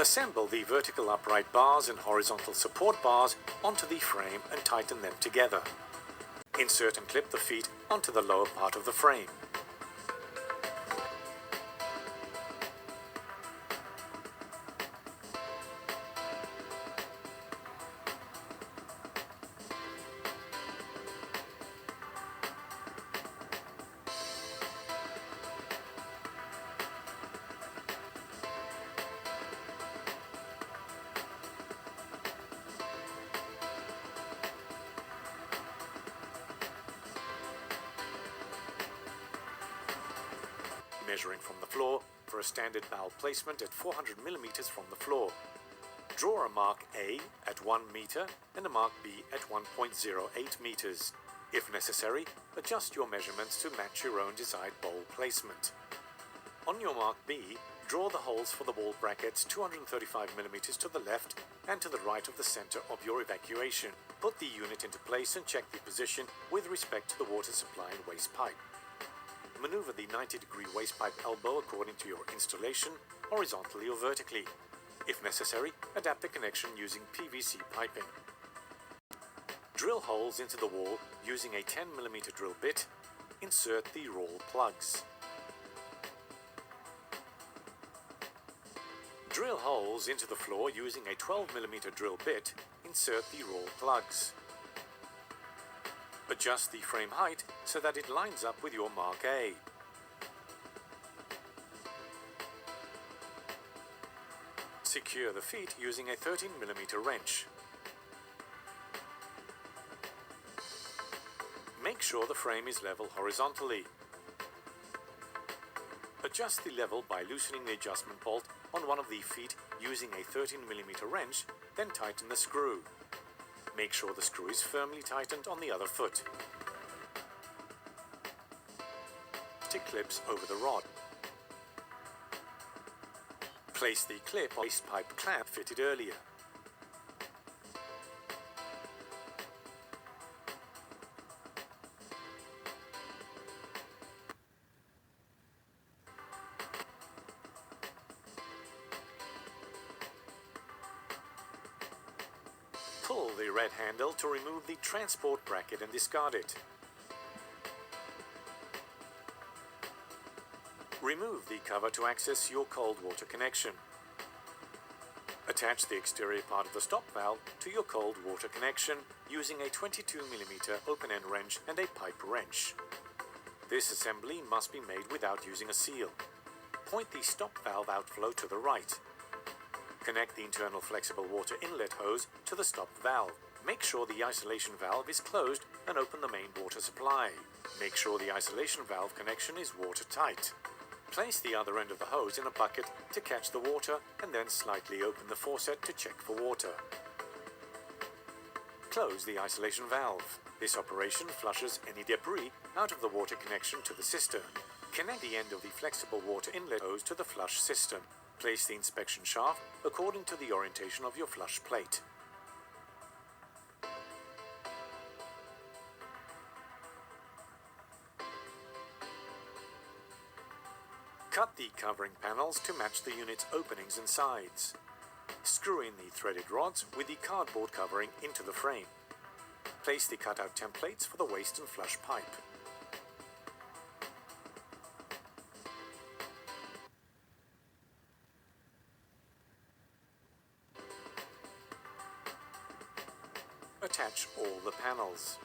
Assemble the vertical upright bars and horizontal support bars onto the frame and tighten them together. Insert and clip the feet onto the lower part of the frame. Measuring from the floor for a standard valve placement at 400 mm from the floor. Draw a mark A at 1 meter and a mark B at 1.08 meters. If necessary, adjust your measurements to match your own desired bowl placement. On your mark B, draw the holes for the wall brackets 235 mm to the left and to the right of the center of your evacuation. Put the unit into place and check the position with respect to the water supply and waste pipe. Maneuver the 90-degree waste pipe elbow according to your installation, horizontally or vertically. If necessary, adapt the connection using PVC piping. Drill holes into the wall using a 10 mm drill bit. Insert the roll plugs. Drill holes into the floor using a 12 mm drill bit. Insert the roll plugs. Adjust the frame height so that it lines up with your mark A. Secure the feet using a 13 mm wrench. Make sure the frame is level horizontally. Adjust the level by loosening the adjustment bolt on one of the feet using a 13 mm wrench, then tighten the screw. Make sure the screw is firmly tightened on the other foot. Stick clips over the rod. Place the clip on the waste pipe clamp fitted earlier. Pull the red handle to remove the transport bracket and discard it. Remove the cover to access your cold water connection. Attach the exterior part of the stop valve to your cold water connection using a 22 mm open-end wrench and a pipe wrench. This assembly must be made without using a seal. Point the stop valve outflow to the right. Connect the internal flexible water inlet hose to the stop valve. Make sure the isolation valve is closed and open the main water supply. Make sure the isolation valve connection is watertight. Place the other end of the hose in a bucket to catch the water and then slightly open the faucet to check for water. Close the isolation valve. This operation flushes any debris out of the water connection to the cistern. Connect the end of the flexible water inlet hose to the flush system. Place the inspection shaft according to the orientation of your flush plate. Cut the covering panels to match the unit's openings and sides. Screw in the threaded rods with the cardboard covering into the frame. Place the cutout templates for the waste and flush pipe. Attach all the panels.